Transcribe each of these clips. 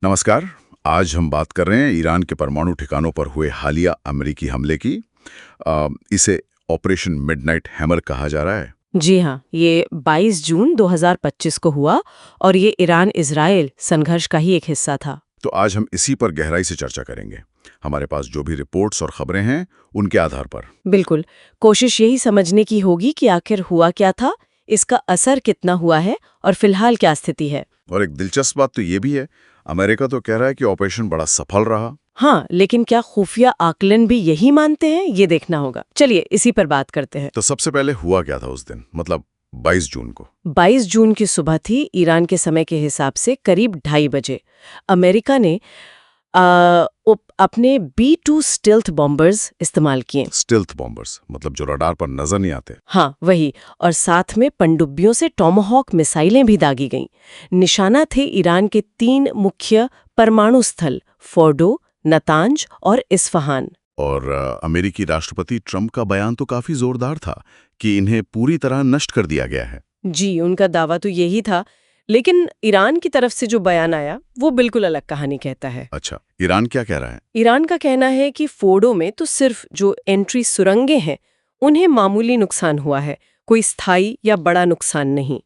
नमस्कार। आज हम बात कर रहे हैं ईरान के परमाणु ठिकानों पर हुए हालिया अमेरिकी हमले की। इसे ऑपरेशन मिडनाइट हैमर कहा जा रहा है। जी हाँ, ये 22 जून 2025 को हुआ और ये ईरान इजराइल संघर्ष का ही एक हिस्सा था। तो आज हम इसी पर गहराई से चर्चा करेंगे, हमारे पास जो भी रिपोर्ट्स और खबरें हैं उनके आधार पर। बिल्कुल, कोशिश यही समझने की होगी कि आखिर हुआ क्या था, इसका असर कितना हुआ है और फिलहाल क्या स्थिति है। और एक दिलचस्प बात तो ये भी है, अमेरिका तो कह रहा है कि ऑपरेशन बड़ा सफल रहा। हाँ, लेकिन क्या खुफिया आकलन भी यही मानते हैं, ये देखना होगा। चलिए इसी पर बात करते हैं। तो सबसे पहले हुआ क्या था उस दिन, मतलब 22 जून को? 22 जून की सुबह थी, ईरान के समय के हिसाब से करीब 2:30 बजे। अमेरिका ने अपने B-2 स्टेल्थ बॉम्बर्स इस्तेमाल किए। स्टेल्थ बॉम्बर्स मतलब जो रडार पर नजर नहीं आते। हाँ, वही। और साथ में पनडुब्बियों से टॉमाहॉक मिसाइलें भी दागी गईं। निशाना थे ईरान के 3 मुख्य परमाणु स्थल, फोर्डो, नतांज और इस्फहान। और अमेरिकी राष्ट्रपति ट्रंप का बयान तो काफी जोरदार था कि इन्हें पूरी तरह नष्ट कर दिया गया है। जी, उनका दावा तो यही था, लेकिन ईरान की तरफ से जो बयान आया वो बिल्कुल अलग कहानी कहता है। अच्छा, ईरान क्या कह रहा है? ईरान का कहना है कि फोर्डो में तो सिर्फ जो एंट्री सुरंगें हैं उन्हें मामूली नुकसान हुआ है, कोई स्थायी या बड़ा नुकसान नहीं।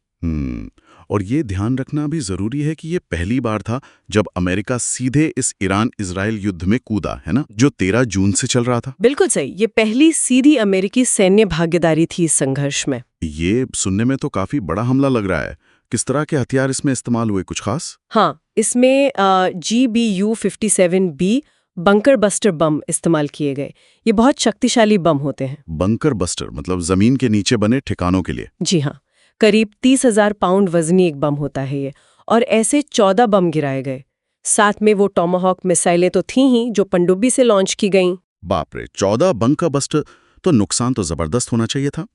और ये ध्यान रखना भी जरूरी है कि ये पहली बार था जब अमेरिका सीधे इस ईरान इजराइल युद्ध में कूदा, है ना, जो 13 जून से चल रहा था। बिल्कुल सही, ये पहली सीधी अमेरिकी सैन्य भागीदारी थी इस संघर्ष में। ये सुनने में तो काफी बड़ा हमला लग रहा है। किस तरह के हथियार इसमें इस्तेमाल हुए, कुछ खास? हाँ, इसमें GBU-57B बंकर बस्टर बम इस्तेमाल किए गए। ये बहुत शक्तिशाली बम होते हैं। बंकर बस्टर मतलब जमीन के नीचे बने ठिकानों के लिए? जी हाँ, करीब 30,000 पाउंड वजनी एक बम होता है ये। और ऐसे 14 बम गिराए गए। साथ में वो टॉमाहॉक मिसाइलें तो थीं ही जो पनडुब्बी से लॉन्च की गईं। बाप रे, 14 बंकर बस्टर! तो नुकसान तो जबरदस्त होना चाहिए था।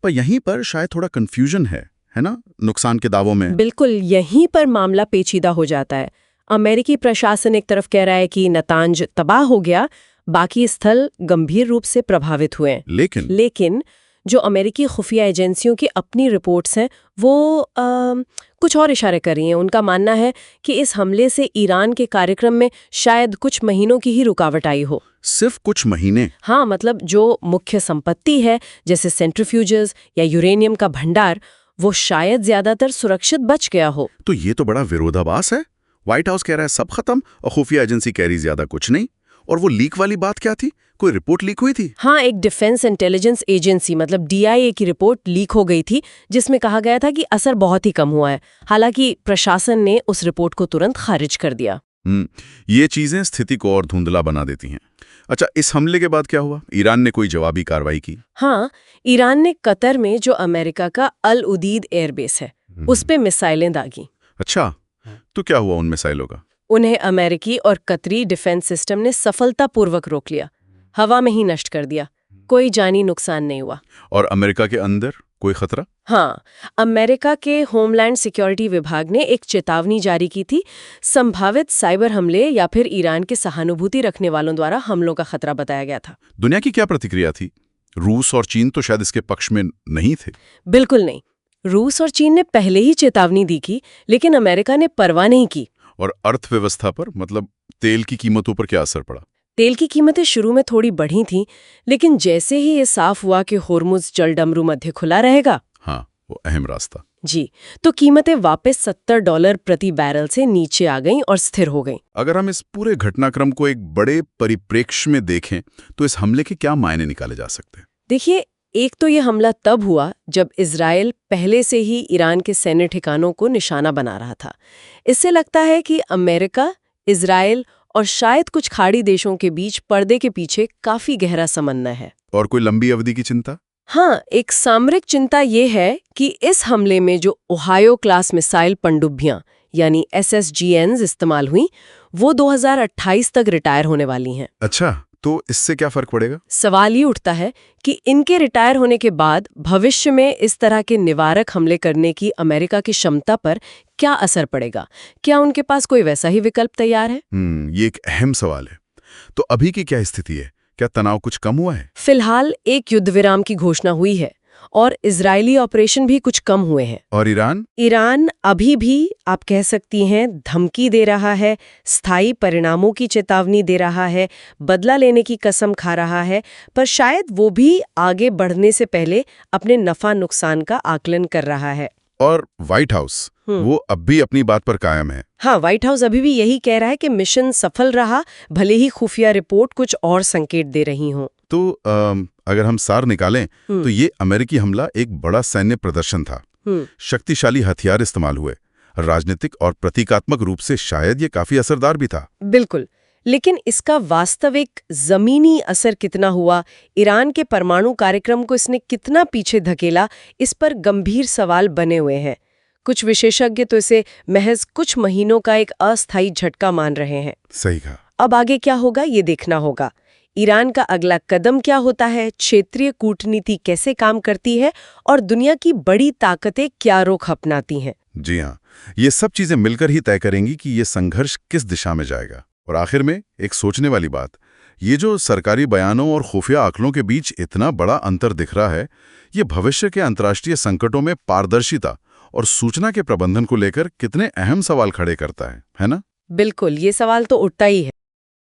पर यहीं पर शायद थोड़ा कंफ्यूजन है ना, नुकसान के दावों में। बिल्कुल, यहीं पर मामला पेचीदा हो जाता है। अमेरिकी प्रशासन एक तरफ कह रहा है कि नतांज तबाह हो गया, बाकी स्थल गंभीर रूप से प्रभावित हुए। लेकिन जो अमेरिकी खुफिया एजेंसियों की अपनी रिपोर्ट्स हैं वो कुछ और इशारे कर रही हैं। उनका मानना है कि इस हमले से ईरान के कार्यक्रम में शायद कुछ महीनों की ही रुकावट आई हो। सिर्फ कुछ महीने? हाँ, मतलब जो मुख्य संपत्ति है जैसे सेंट्रीफ्यूजेस या यूरेनियम का भंडार, वो शायद ज्यादातर सुरक्षित बच गया हो। तो ये तो बड़ा विरोधाभास है। व्हाइट हाउस कह रहा है सब खत्म और खुफिया एजेंसी कह रही ज्यादा कुछ नहीं। और वो लीक वाली बात क्या थी? कोई रिपोर्ट लीक हुई थी? हाँ, एक डिफेंस इंटेलिजेंस एजेंसी मतलब DIA की रिपोर्ट लीक हो गई थी, जिसमें कहा गया था कि असर बहुत ही कम हुआ है। हालांकि प्रशासन ने उस रिपोर्ट को तुरंत खारिज कर दिया। ये चीजें स्थिति को और धुंधला बना देती हैं। अच्छा, इस हमले के बाद क्या हुआ? ईरान ने कोई जवाबी कार्रवाई की? हाँ, ईरान ने कतर में जो अमेरिका का अल उदीद एयरबेस है उस पे मिसाइलें दागी। अच्छा, तो क्या हुआ उन मिसाइलों का? उन्हें अमेरिकी और कतरी डिफेंस सिस्टम ने सफलतापूर्वक रोक लिया, हवा में ही नष्ट कर दिया। कोई जानी नुकसान नहीं हुआ। और अमेरिका के अंदर कोई खतरा? हाँ, अमेरिका के होमलैंड सिक्योरिटी विभाग ने एक चेतावनी जारी की थी। संभावित साइबर हमले या फिर ईरान के सहानुभूति रखने वालों द्वारा हमलों का खतरा बताया गया था। दुनिया की क्या प्रतिक्रिया थी? रूस और चीन तो शायद इसके पक्ष में नहीं थे। बिल्कुल नहीं। रूस और चीन ने पहले ही चेतावनी दी थी, लेकिन अमेरिका ने परवाह नहीं की। और अर्थव्यवस्था पर, मतलब तेल की कीमतों पर क्या असर पड़ा? तेल की कीमतें शुरू में थोड़ी बढ़ी थीं, लेकिन जैसे ही ये साफ हुआ कि होर्मुज जलडमरू मध्य खुला रहेगा, हाँ, वो अहम रास्ता, जी, तो कीमतें वापस $70 प्रति बैरल से नीचे आ गईं और स्थिर हो गईं। अगर हम इस पूरे घटनाक्रम को एक बड़े परिप्रेक्ष्य में देखें तो इस हमले के क्या मायने निकाले जा सकते हैं? देखिए, एक तो ये हमला तब हुआ जब इजराइल पहले से ही ईरान के सैन्य ठिकानों को निशाना बना रहा था। इससे लगता है कि अमेरिका, इजराइल और शायद कुछ खाड़ी देशों के बीच पर्दे के पीछे काफी गहरा समन्वय है। और कोई लंबी अवधि की चिंता? हाँ, एक सामरिक चिंता ये है कि इस हमले में जो ओहायो क्लास मिसाइल पनडुब्बियां यानी SSGNs इस्तेमाल हुई, वो 2028 तक रिटायर होने वाली हैं। अच्छा, तो इससे क्या फर्क पड़ेगा? सवाल ये उठता है कि इनके रिटायर होने के बाद भविष्य में इस तरह के निवारक हमले करने की अमेरिका की क्षमता पर क्या असर पड़ेगा? क्या उनके पास कोई वैसा ही विकल्प तैयार है? ये एक अहम सवाल है। तो अभी की क्या स्थिति है? क्या तनाव कुछ कम हुआ है? फिलहाल एक युद्ध विराम की घोषणा हुई है और इजरायली ऑपरेशन भी कुछ कम हुए हैं। और ईरान? ईरान अभी भी आप कह सकती हैं धमकी दे रहा है, स्थायी परिणामों की चेतावनी दे रहा है, बदला लेने की कसम खा रहा है, पर शायद वो भी आगे बढ़ने से पहले अपने नफा नुकसान का आकलन कर रहा है। और व्हाइट हाउस वो अब भी अपनी बात पर कायम है। हाँ, व्हाइट हाउस अभी भी यही कह रहा है कि मिशन सफल रहा, भले ही खुफिया रिपोर्ट कुछ और संकेत दे रही हो। तो अगर हम सार निकालें तो ये अमेरिकी हमला एक बड़ा सैन्य प्रदर्शन था। शक्तिशाली हथियार इस्तेमाल हुए, राजनीतिक और प्रतीकात्मक रूप से शायद ये काफी असरदार भी था। बिल्कुल, लेकिन इसका वास्तविक जमीनी असर कितना हुआ, ईरान के परमाणु कार्यक्रम को इसने कितना पीछे धकेला, इस पर गंभीर सवाल बने हुए हैं। कुछ विशेषज्ञ तो इसे महज कुछ महीनों का एक अस्थायी झटका मान रहे हैं। सही कहा। अब आगे क्या होगा ये देखना होगा। ईरान का अगला कदम क्या होता है, क्षेत्रीय कूटनीति कैसे काम करती है और दुनिया की बड़ी ताकतें क्या रुख अपनाती हैं। जी हाँ, ये सब चीजें मिलकर ही तय करेंगी कि ये संघर्ष किस दिशा में जाएगा। और आखिर में एक सोचने वाली बात, ये जो सरकारी बयानों और खुफिया आंकड़ों के बीच इतना बड़ा अंतर दिख रहा है, ये भविष्य के अंतर्राष्ट्रीय संकटों में पारदर्शिता और सूचना के प्रबंधन को लेकर कितने अहम सवाल खड़े करता है ना? बिल्कुल, ये सवाल तो उठता ही है।